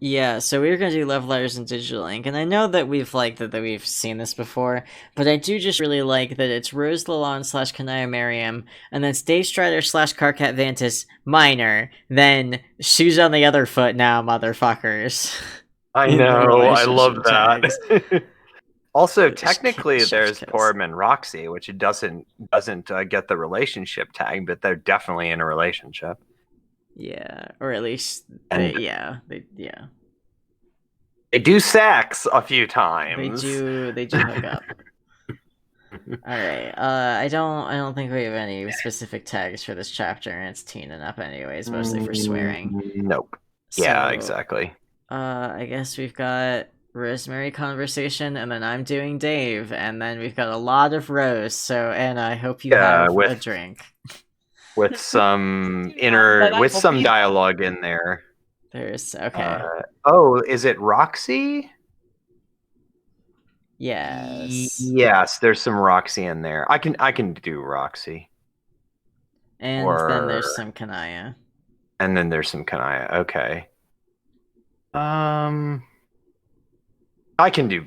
Yeah, so we were gonna do love letters and digital ink, and I know that we've seen this before, but I do just really like that it's Rose Lalonde slash Kanaya Merriam, and then it's Dave Strider slash Carcat Vantis minor, then shoes on the other foot now, motherfuckers. I In the know, I love relationship tags. that. Also, Just technically, chef's there's kiss. Porum and Roxy, which it doesn't get the relationship tag, but they're definitely in a relationship. Yeah, or at least And yeah. they do sex a few They times. do hook up. All right. I don't think we have any specific tags for this chapter, and it's teening up anyways, mostly for swearing. Nope. Yeah, So, exactly. I guess we've got Rosemary conversation, and then I'm doing Dave, and then we've got a lot of Rose. So, Anna, I hope you Yeah, have a drink. with I some do not, but I will be. dialogue in there. There's Uh, okay. oh, is it Roxy? Yes, Yes, there's some Roxy in there. I can do Roxy. and then there's Or some Kanaya. and then there's some Kanaya. Okay. Um, I can do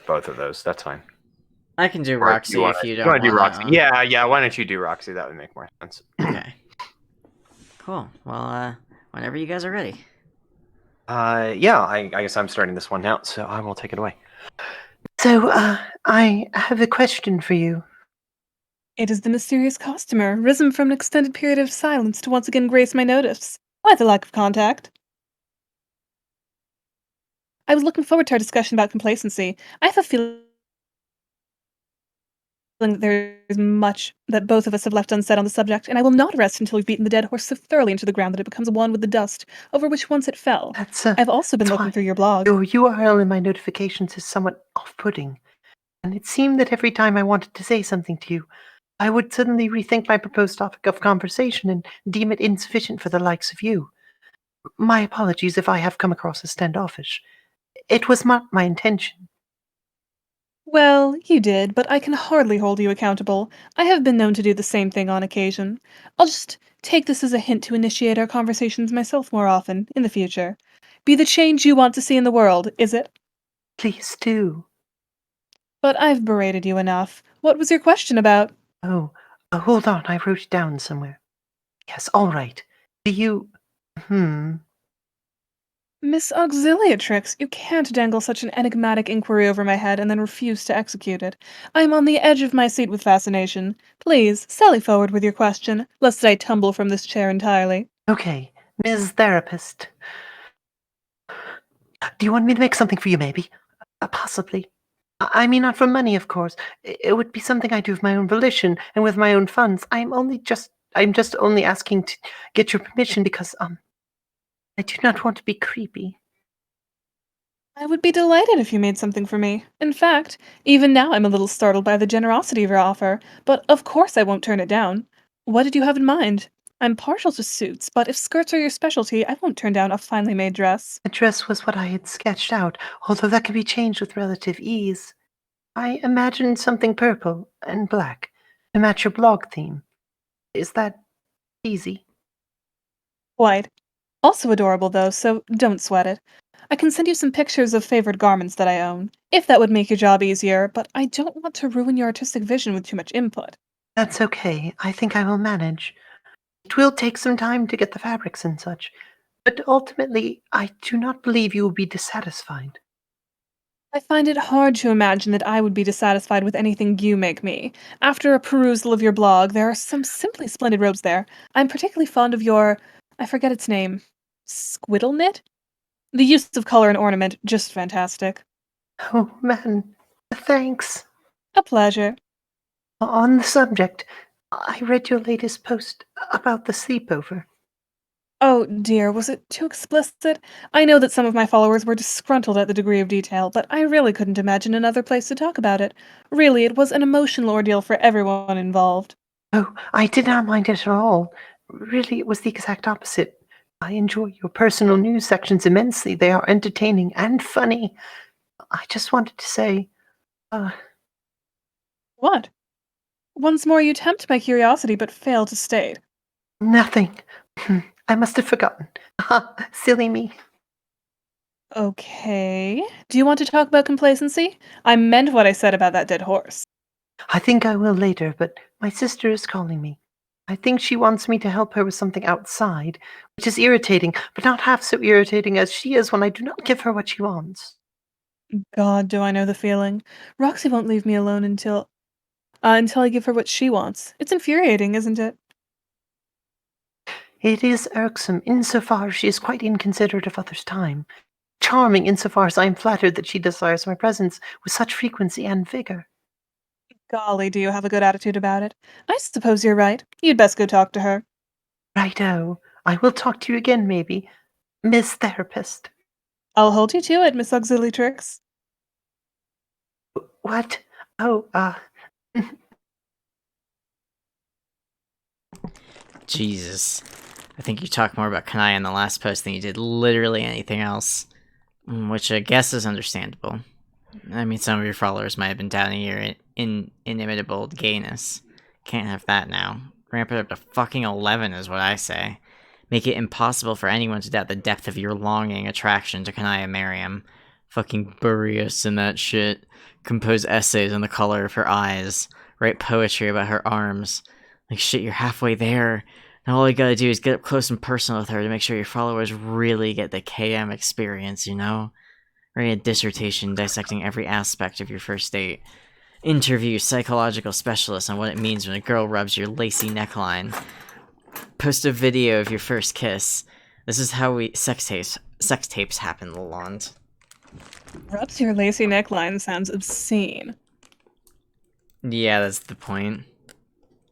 both of those. That's fine. I can do Or you Roxy want if to you you don't want to do wanna. Roxy? Yeah, yeah. Why don't you do Roxy? That would make more sense. Okay. Cool. Well, whenever you guys are ready. Yeah. I guess I'm starting this one now, so I will take it away. So, I have a question for you. It is the mysterious costumer, risen from an extended period of silence to once again grace my notice. Why the lack of contact? I was looking forward to our discussion about complacency. I have a feeling that there's much that both of us have left unsaid on the subject, and I will not rest until we've beaten the dead horse so thoroughly into the ground that it becomes one with the dust over which once it fell. That's I've also been that's looking why through your blog. your URL in my notifications is somewhat off-putting, and it seemed that every time I wanted to say something to you, I would suddenly rethink my proposed topic of conversation and deem it insufficient for the likes of you. My apologies if I have come across as standoffish. It was not my intention. Well, you did, but I can hardly hold you accountable. I have been known to do the same thing on occasion. I'll just take this as a hint to initiate our conversations myself more often, in the future. Be the change you want to see in the world, is it? Please do. But I've berated you enough. What was your question about? Oh, hold on, I wrote it down somewhere. Yes, all right. Do you... Hmm. Miss Auxiliatrix, you can't dangle such an enigmatic inquiry over my head and then refuse to execute it. I am on the edge of my seat with fascination. Please, sally forward with your question, lest I tumble from this chair entirely. Okay, Ms. Therapist. Do you want me to make something for you, maybe? Possibly. I mean, not for money, of course. It would be something I do of my own volition and with my own funds. I'm just only asking to get your permission because, I do not want to be creepy. I would be delighted if you made something for me. In fact, even now I'm a little startled by the generosity of your offer, but of course I won't turn it down. What did you have in mind? I'm partial to suits, but if skirts are your specialty, I won't turn down a finely made dress. The dress was what I had sketched out, although that can be changed with relative ease. I imagined something purple and black to match your blog theme. Is that easy? Quite. Also adorable, though, so don't sweat it. I can send you some pictures of favored garments that I own, if that would make your job easier, but I don't want to ruin your artistic vision with too much input. That's okay. I think I will manage. It will take some time to get the fabrics and such, but ultimately, I do not believe you will be dissatisfied. I find it hard to imagine that I would be dissatisfied with anything you make me. After a perusal of your blog, there are some simply splendid robes there. I'm particularly fond of your, I forget its name, squiddle knit? The use of color and ornament, just fantastic. Oh, man. Thanks. A pleasure. On the subject, I read your latest post about the sleepover. Oh dear, was it too explicit? I know that some of my followers were disgruntled at the degree of detail, but I really couldn't imagine another place to talk about it. Really, it was an emotional ordeal for everyone involved. Oh, I did not mind it at all. Really, it was the exact opposite. I enjoy your personal news sections immensely. They are entertaining and funny. I just wanted to say, uh, What? Once more you tempt my curiosity but fail to state. nothing. I must have forgotten. Silly me. Okay. Do you want to talk about complacency? I meant what I said about that dead horse. I think I will later, but my sister is calling me. I think she wants me to help her with something outside, which is irritating, but not half so irritating as she is when I do not give her what she wants. God, do I know the feeling. Roxy won't leave me alone until I give her what she wants. It's infuriating, isn't it? It is irksome insofar as she is quite inconsiderate of others' time, charming insofar as I am flattered that she desires my presence with such frequency and vigor. Golly, do you have a good attitude about it? I suppose you're right. You'd best go talk to her. Righto. I will talk to you again, maybe. Miss Therapist. I'll hold you to it, Miss Auxiliatrix. What? Oh, Jesus. I think you talked more about Kanai in the last post than you did literally anything else. Which I guess is understandable. I mean, some of your followers might have been doubting your inimitable gayness. Can't have that now. Ramp it up to fucking 11 is what I say. Make it impossible for anyone to doubt the depth of your longing attraction to Kanaya Merriam. Fucking bury us in that shit. Compose essays on the color of her eyes. Write poetry about her arms. Like, shit, you're halfway there. Now all you gotta do is get up close and personal with her to make sure your followers really get the KM experience, you know? Write a dissertation dissecting every aspect of your first date. Interview psychological specialists on what it means when a girl rubs your lacy neckline. Post a video of your first kiss. This is how sex tapes happen, Lalonde. Rubs your lacy neckline sounds obscene. Yeah, that's the point.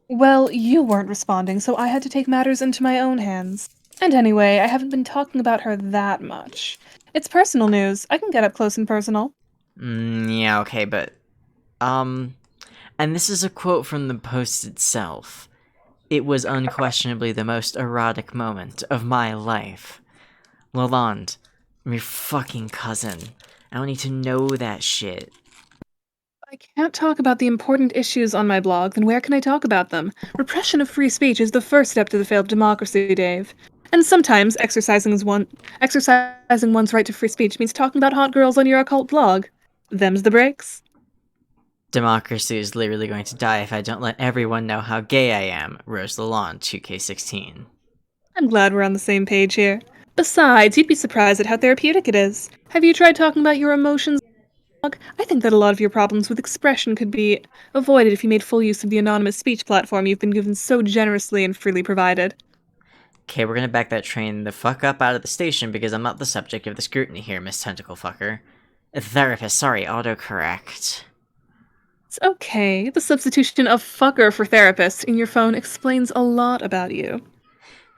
Well, you weren't responding, so I had to take matters into my own hands. And anyway, I haven't been talking about her that much. It's personal news. I can get up close and personal. Yeah, okay, but, and this is a quote from the post itself. It was unquestionably the most erotic moment of my life. Lalonde, I'm your fucking cousin. I don't need to know that shit. I can't talk about the important issues on my blog, then where can I talk about them? Repression of free speech is the first step to the failed democracy, Dave. And sometimes exercising one's right to free speech means talking about hot girls on your occult blog. Them's the breaks. Democracy is literally going to die if I don't let everyone know how gay I am, Rose Lalonde, 2K16. I'm glad we're on the same page here. Besides, you'd be surprised at how therapeutic it is. Have you tried talking about your emotions? I think that a lot of your problems with expression could be avoided if you made full use of the anonymous speech platform you've been given so generously and freely provided. Okay, we're gonna back that train the fuck up out of the station because I'm not the subject of the scrutiny here, Miss Tentacle Fucker. Therapist, sorry, autocorrect. It's okay. The substitution of fucker for therapist in your phone explains a lot about you.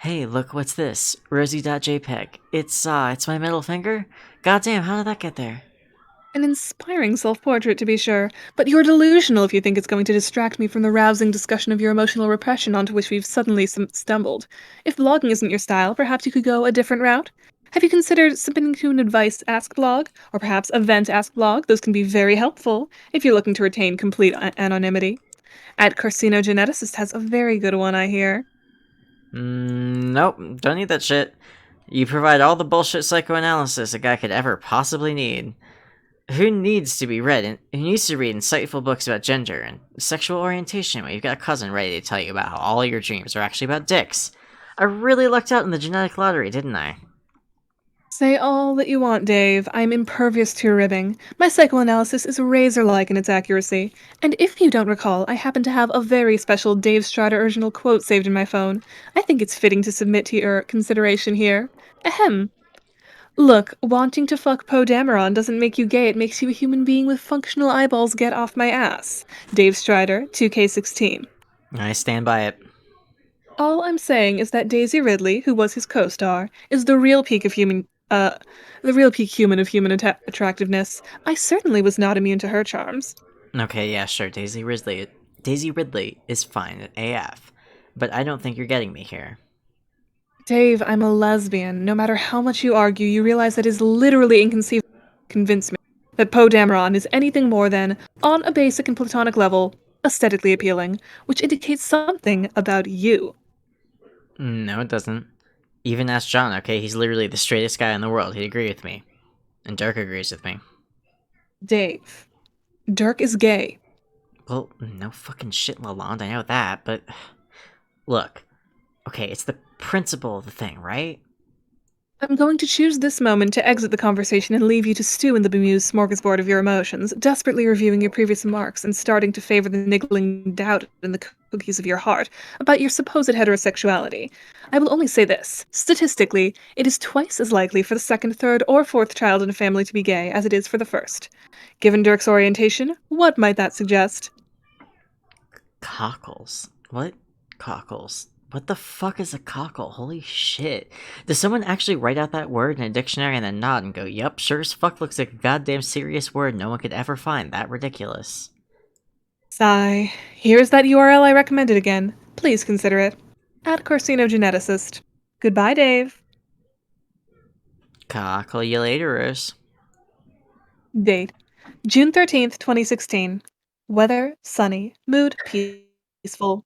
Hey, look, what's this? Rosie.jpg. It's my middle finger? Goddamn, how did that get there? An inspiring self-portrait, to be sure, but you're delusional if you think it's going to distract me from the rousing discussion of your emotional repression onto which we've suddenly stumbled. If blogging isn't your style, perhaps you could go a different route? Have you considered submitting to an advice ask blog, or perhaps a vent ask blog? Those can be very helpful if you're looking to retain complete anonymity. At Carcinogeneticist has a very good one, I hear. Nope, don't need that shit. You provide all the bullshit psychoanalysis a guy could ever possibly need. Who needs to read insightful books about gender and sexual orientation when you've got a cousin ready to tell you about how all your dreams are actually about dicks? I really lucked out in the genetic lottery, didn't I? Say all that you want, Dave. I'm impervious to your ribbing. My psychoanalysis is razor-like in its accuracy. And if you don't recall, I happen to have a very special Dave Strider original quote saved in my phone. I think it's fitting to submit to your consideration here. Ahem. Look, wanting to fuck Poe Dameron doesn't make you gay, it makes you a human being with functional eyeballs. Get off my ass. Dave Strider, 2K16. I stand by it. All I'm saying is that Daisy Ridley, who was his co-star, is the real peak human of human attractiveness. I certainly was not immune to her charms. Okay, yeah, sure, Daisy Ridley is fine at AF, but I don't think you're getting me here. Dave, I'm a lesbian. No matter how much you argue, you realize that it is literally inconceivable to convince me that Poe Dameron is anything more than, on a basic and platonic level, aesthetically appealing, which indicates something about you. No, it doesn't. Even ask John, okay? He's literally the straightest guy in the world. He'd agree with me. And Dirk agrees with me. Dave, Dirk is gay. Well, no fucking shit, Lalonde, I know that, but... Look, okay, it's the principle of the thing, right? I'm going to choose this moment to exit the conversation and leave you to stew in the bemused smorgasbord of your emotions, desperately reviewing your previous remarks and starting to favor the niggling doubt in the cookies of your heart about your supposed heterosexuality. I will only say this. Statistically, it is twice as likely for the second, third, or fourth child in a family to be gay as it is for the first. Given Dirk's orientation, what might that suggest? Cockles. What? Cockles. What the fuck is a cockle? Holy shit. Does someone actually write out that word in a dictionary and then nod and go, yup, sure as fuck looks like a goddamn serious word no one could ever find. That ridiculous. Sigh. Here's that URL I recommended again. Please consider it. At Carcinogeneticist. Goodbye, Dave. Cockle you later, Rose. Date: June 13th, 2016. Weather: sunny. Mood: peaceful.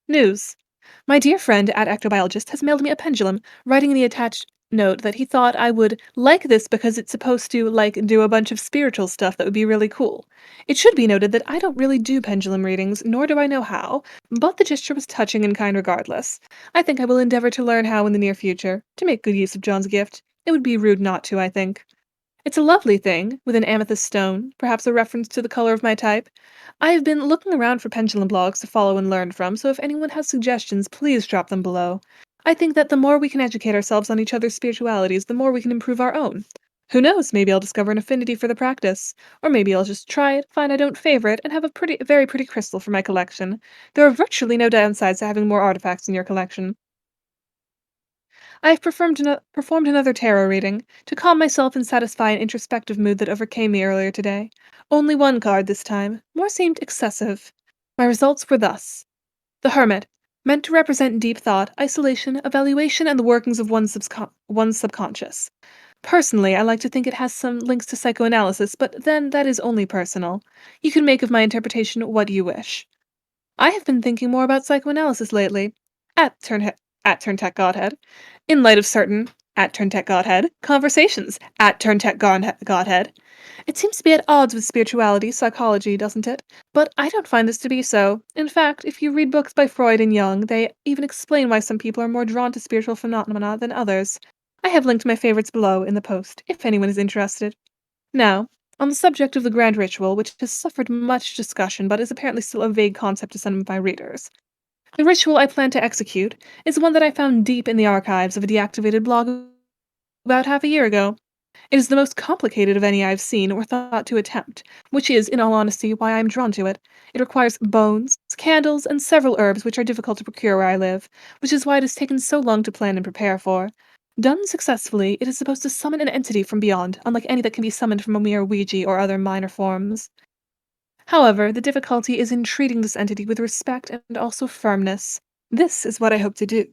News: my dear friend at Ectobiologist has mailed me a pendulum, writing in the attached note that he thought I would like this because it's supposed to, do a bunch of spiritual stuff that would be really cool. It should be noted that I don't really do pendulum readings, nor do I know how, but the gesture was touching and kind regardless. I think I will endeavor to learn how in the near future, to make good use of John's gift. It would be rude not to, I think. It's a lovely thing, with an amethyst stone, perhaps a reference to the color of my type. I have been looking around for pendulum blogs to follow and learn from, so if anyone has suggestions, please drop them below. I think that the more we can educate ourselves on each other's spiritualities, the more we can improve our own. Who knows, maybe I'll discover an affinity for the practice. Or maybe I'll just try it, find I don't favor it, and have a very pretty crystal for my collection. There are virtually no downsides to having more artifacts in your collection. I have performed another tarot reading to calm myself and satisfy an introspective mood that overcame me earlier today. Only one card this time. More seemed excessive. My results were thus: the Hermit, meant to represent deep thought, isolation, evaluation, and the workings of one's subconscious. Personally, I like to think it has some links to psychoanalysis, but then that is only personal. You can make of my interpretation what you wish. I have been thinking more about psychoanalysis lately. At Turn at TurnTech Godhead. In light of certain at TurnTech Godhead conversations at Godhead. It seems to be at odds with spirituality, psychology, doesn't it? But I don't find this to be so. In fact, if you read books by Freud and Jung, they even explain why some people are more drawn to spiritual phenomena than others. I have linked my favorites below in the post, if anyone is interested. Now, on the subject of the grand ritual, which has suffered much discussion but is apparently still a vague concept to some of my readers. The ritual I plan to execute is one that I found deep in the archives of a deactivated blog about half a year ago. It is the most complicated of any I have seen or thought to attempt, which is, in all honesty, why I am drawn to it. It requires bones, candles, and several herbs which are difficult to procure where I live, which is why it has taken so long to plan and prepare for. Done successfully, it is supposed to summon an entity from beyond, unlike any that can be summoned from a mere Ouija or other minor forms. However, the difficulty is in treating this entity with respect and also firmness. This is what I hope to do.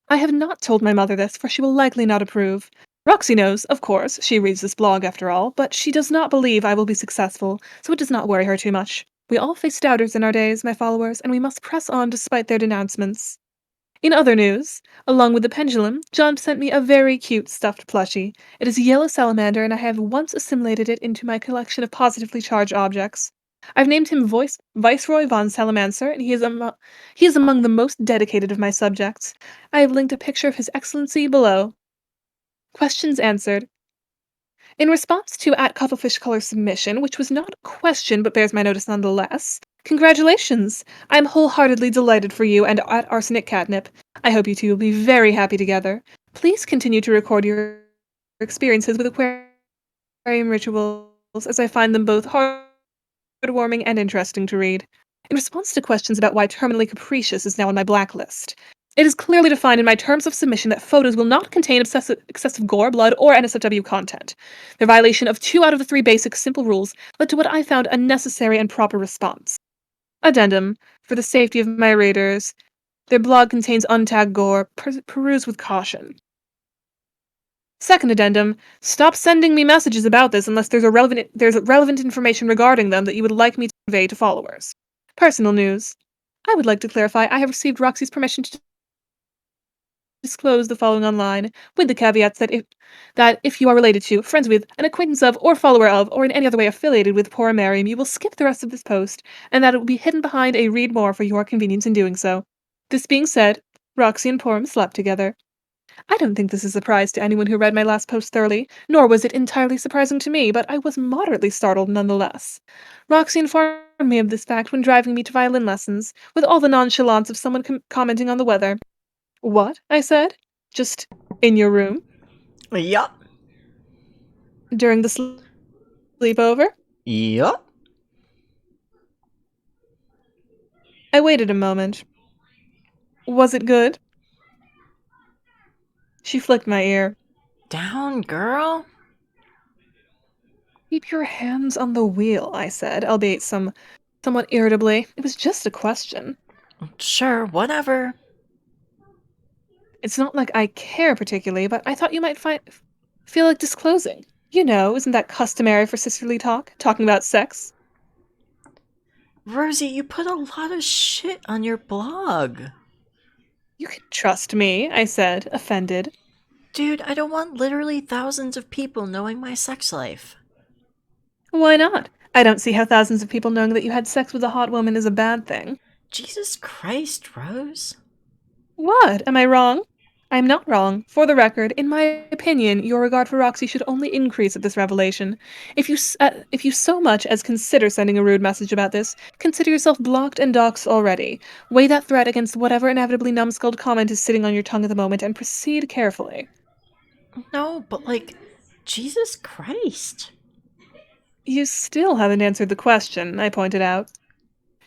I have not told my mother this, for she will likely not approve. Roxy knows, of course, she reads this blog after all, but she does not believe I will be successful, so it does not worry her too much. We all face doubters in our days, my followers, and we must press on despite their denouncements. In other news, along with the pendulum, John sent me a very cute stuffed plushie. It is a yellow salamander, and I have once assimilated it into my collection of positively charged objects. I've named him Viceroy von Salamancer, and he is among the most dedicated of my subjects. I have linked a picture of His Excellency below. Questions answered. In response to at Cuttlefish Color submission, which was not a question but bears my notice nonetheless, congratulations! I am wholeheartedly delighted for you and at Arsenic Catnip. I hope you two will be very happy together. Please continue to record your experiences with aquarium rituals, as I find them both heartwarming and interesting to read. In response to questions about why terminally capricious is now on my blacklist, it is clearly defined in my terms of submission that photos will not contain excessive gore, blood, or NSFW content. Their violation of 2 out of the 3 basic simple rules led to what I found a necessary and proper response. Addendum: for the safety of my readers, their blog contains untagged gore. Peruse with caution. Second addendum: stop sending me messages about this unless there's relevant information regarding them that you would like me to convey to followers. Personal news: I would like to clarify I have received Roxy's permission to disclose the following online, with the caveats that if you are related to, friends with, an acquaintance of, or follower of, or in any other way affiliated with poor Miriam, you will skip the rest of this post, and that it will be hidden behind a read more for your convenience in doing so. This being said, Roxy and Porum slept together. I don't think this is a surprise to anyone who read my last post thoroughly, nor was it entirely surprising to me, but I was moderately startled nonetheless. Roxy informed me of this fact when driving me to violin lessons, with all the nonchalance of someone commenting on the weather. What? I said. Just in your room? Yup. During the sleepover? Yup. I waited a moment. Was it good? She flicked my ear. Down, girl. Keep your hands on the wheel, I said, albeit somewhat irritably. It was just a question. Sure, whatever. It's not like I care particularly, but I thought you might feel like disclosing. You know, isn't that customary for sisterly talk? Talking about sex? Rosie, you put a lot of shit on your blog. You can trust me, I said, offended. Dude, I don't want literally thousands of people knowing my sex life. Why not? I don't see how thousands of people knowing that you had sex with a hot woman is a bad thing. Jesus Christ, Rose. What? Am I wrong? I am not wrong. For the record, in my opinion, your regard for Roxy should only increase at this revelation. If you so much as consider sending a rude message about this, consider yourself blocked and doxxed already. Weigh that threat against whatever inevitably numbskulled comment is sitting on your tongue at the moment and proceed carefully. No, but like, Jesus Christ. You still haven't answered the question, I pointed out.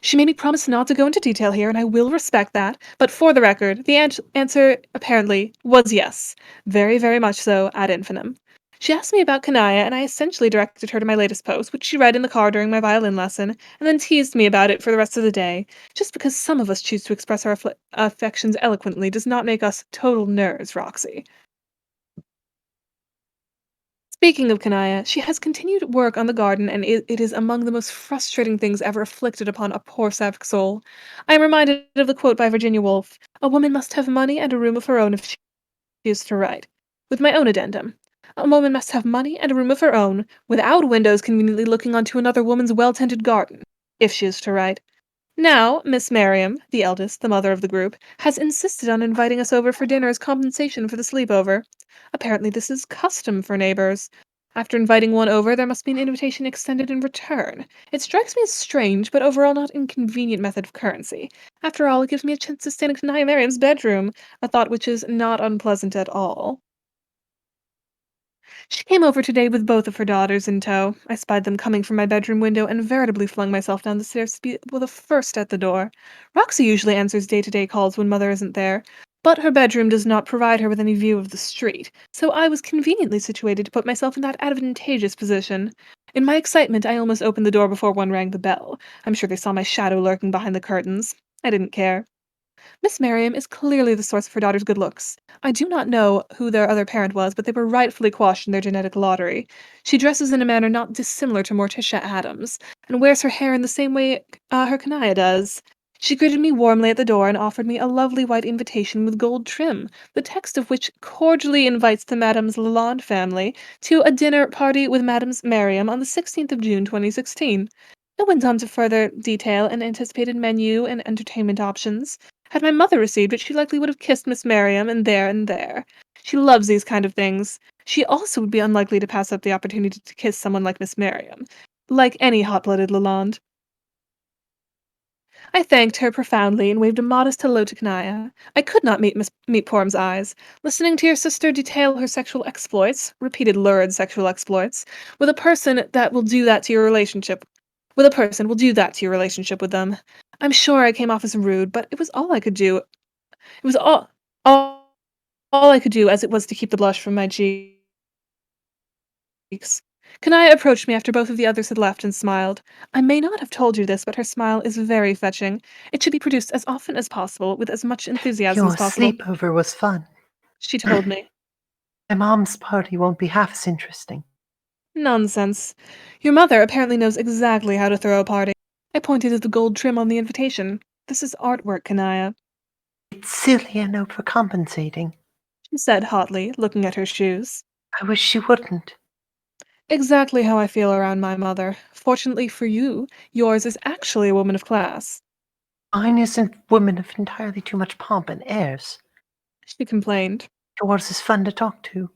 She made me promise not to go into detail here, and I will respect that. But for the record, the answer, apparently, was yes. Very, very much so, ad infinitum. She asked me about Kanaya, and I essentially directed her to my latest post, which she read in the car during my violin lesson, and then teased me about it for the rest of the day. Just because some of us choose to express our affections eloquently does not make us total nerds, Roxy. Speaking of Kanaya, she has continued work on the garden, and it is among the most frustrating things ever afflicted upon a poor sapphic soul. I am reminded of the quote by Virginia Woolf: "A woman must have money and a room of her own if she is to write." With my own addendum: a woman must have money and a room of her own, without windows conveniently looking onto another woman's well-tended garden, if she is to write. Now, Miss Miriam, the eldest, the mother of the group, has insisted on inviting us over for dinner as compensation for the sleepover. Apparently, this is custom for neighbors. After inviting one over, there must be an invitation extended in return. It strikes me as strange, but overall not inconvenient method of currency. After all, it gives me a chance to stand in Kanaya Miriam's bedroom, a thought which is not unpleasant at all. She came over today with both of her daughters in tow. I spied them coming from my bedroom window and veritably flung myself down the stairs to be the first at the door. Roxy usually answers day-to-day calls when Mother isn't there, but her bedroom does not provide her with any view of the street, so I was conveniently situated to put myself in that advantageous position. In my excitement, I almost opened the door before one rang the bell. I'm sure they saw my shadow lurking behind the curtains. I didn't care. Miss Miriam is clearly the source of her daughter's good looks. I do not know who their other parent was, but they were rightfully quashed in their genetic lottery. She dresses in a manner not dissimilar to Morticia Adams, and wears her hair in the same way her Kanaya does. She greeted me warmly at the door and offered me a lovely white invitation with gold trim, the text of which cordially invites the Madams Lalonde family to a dinner party with Madams Miriam on the 16th of June 2016. It went on to further detail an anticipated menu and entertainment options. Had my mother received it, she likely would have kissed Miss Miriam and there and there. She loves these kind of things. She also would be unlikely to pass up the opportunity to kiss someone like Miss Miriam. Like any hot-blooded Lalonde. I thanked her profoundly and waved a modest hello to Kanaya. I could not meet Porum's eyes. Listening to your sister detail her sexual exploits, repeated lurid sexual exploits, with a person that will do that to your relationship with a person will do that to your relationship with them. I'm sure I came off as rude, but it was all I could do. It was all I could do, as it was to keep the blush from my cheeks. Kanaya approached me after both of the others had left and smiled. I may not have told you this, but her smile is very fetching. It should be produced as often as possible, with as much enthusiasm Your as possible, sleepover was fun. she told me. My mom's party won't be half as interesting. Nonsense. Your mother apparently knows exactly how to throw a party. I pointed at the gold trim on the invitation. This is artwork, Kanaya. It's silly a note for compensating. she said hotly, looking at her shoes. I wish she wouldn't. Exactly how I feel around my mother. Fortunately for you, yours is actually a woman of class, Mine isn't women of entirely too much pomp and airs. she complained. Yours is fun to talk to.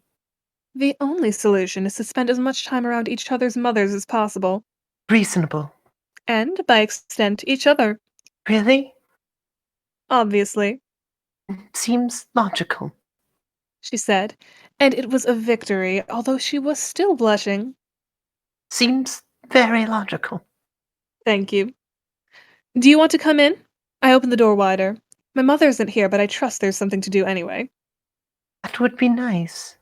The only solution is to spend as much time around each other's mothers as possible, Reasonable. and, by extent, each other, Really? obviously, Seems logical. she said, and it was a victory, although she was still blushing. Seems very logical. Thank you. Do you want to come in? I opened the door wider. My mother isn't here, but I trust there's something to do anyway. That would be nice.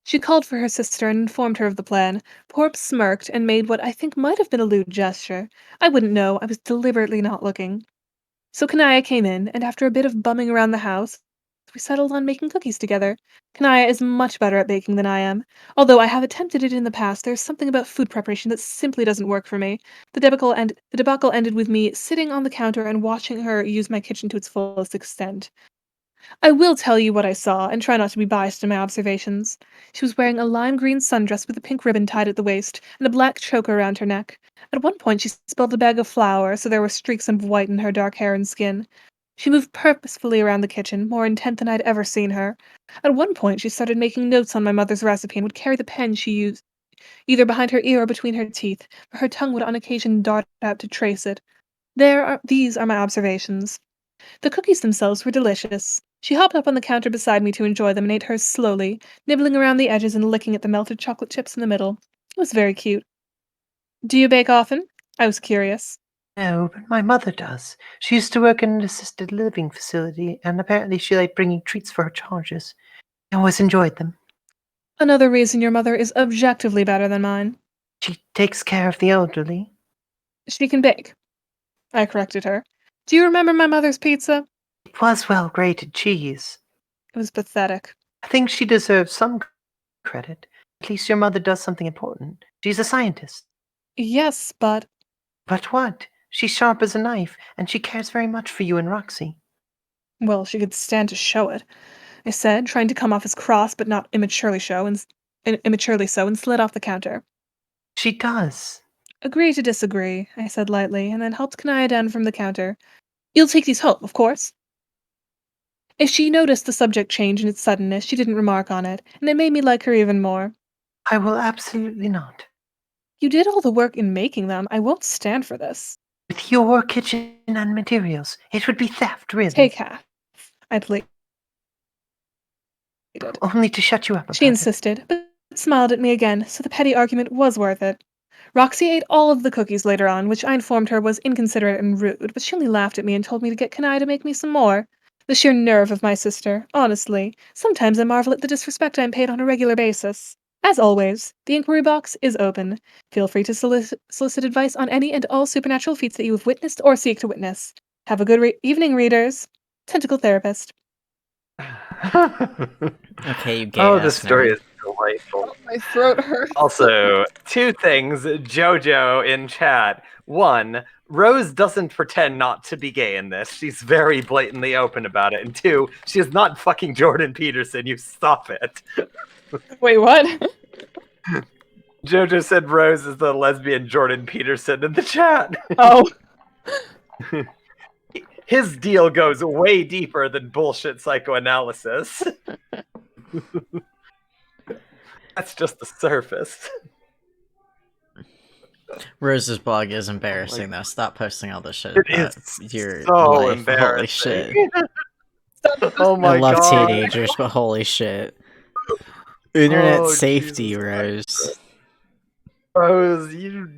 She called for her sister and informed her of the plan. Porp smirked and made what I think might have been a lewd gesture. I wouldn't know, I was deliberately not looking. So Kanaya came in, and after a bit of bumming around the house, we settled on making cookies together. Kanaya is much better at baking than I am. Although I have attempted it in the past, there's something about food preparation that simply doesn't work for me. The debacle ended with me sitting on the counter and watching her use my kitchen to its fullest extent. I will tell you what I saw, and try not to be biased in my observations. She was wearing a lime green sundress with a pink ribbon tied at the waist, and a black choker around her neck. At one point she spilled a bag of flour, so there were streaks of white in her dark hair and skin. She moved purposefully around the kitchen, more intent than I'd ever seen her. At one point she started making notes on my mother's recipe and would carry the pen she used either behind her ear or between her teeth, for her tongue would on occasion dart out to trace it. These are my observations. The cookies themselves were delicious. She hopped up on the counter beside me to enjoy them and ate hers slowly, nibbling around the edges and licking at the melted chocolate chips in the middle. It was very cute. Do you bake often? I was curious. No, but my mother does. She used to work in an assisted living facility, and apparently she liked bringing treats for her charges. I always enjoyed them. Another reason your mother is objectively better than mine. She takes care of the elderly. She can bake. I corrected her. Do you remember my mother's pizza? It was well grated cheese. It was pathetic. I think she deserves some credit. At least your mother does something important. She's a scientist. Yes, but But what? She's sharp as a knife, and she cares very much for you and Roxy. well, she could stand to show it, I said, trying to come off as cross but not immaturely so, and slid off the counter. She does. Agree to disagree, I said lightly, and then helped Kanaya down from the counter. You'll take these home, of course. If she noticed the subject change in its suddenness, she didn't remark on it, and it made me like her even more. I will absolutely not. You did all the work in making them. I won't stand for this. With your kitchen and materials, it would be theft, really. Take half, I pleaded. Only to shut you up about She it. insisted, but smiled at me again, so the petty argument was worth it. Roxy ate all of the cookies later on, which I informed her was inconsiderate and rude, but she only laughed at me and told me to get Kanai to make me some more. The sheer nerve of my sister, honestly. Sometimes I marvel at the disrespect I'm paid on a regular basis. As always, the inquiry box is open. Feel free to solicit advice on any and all supernatural feats that you have witnessed or seek to witness. Have a good evening, readers. Tentacle Therapist. Okay, you gay Oh, ass this story nerd. is delightful. My throat hurts. Also, two things, Jojo in chat. One, Rose doesn't pretend not to be gay in this. She's very blatantly open about it. And two, she is not fucking Jordan Peterson. You stop it. Wait, what? Jojo said Rose is the lesbian Jordan Peterson in the chat. Oh. His deal goes way deeper than bullshit psychoanalysis. That's just the surface. Rose's blog is embarrassing though. Stop posting all this shit It about is your so life. Holy embarrassing. shit. Oh my I love god. teenagers, but holy shit. Internet Oh, safety, Jesus Rose. Rose, you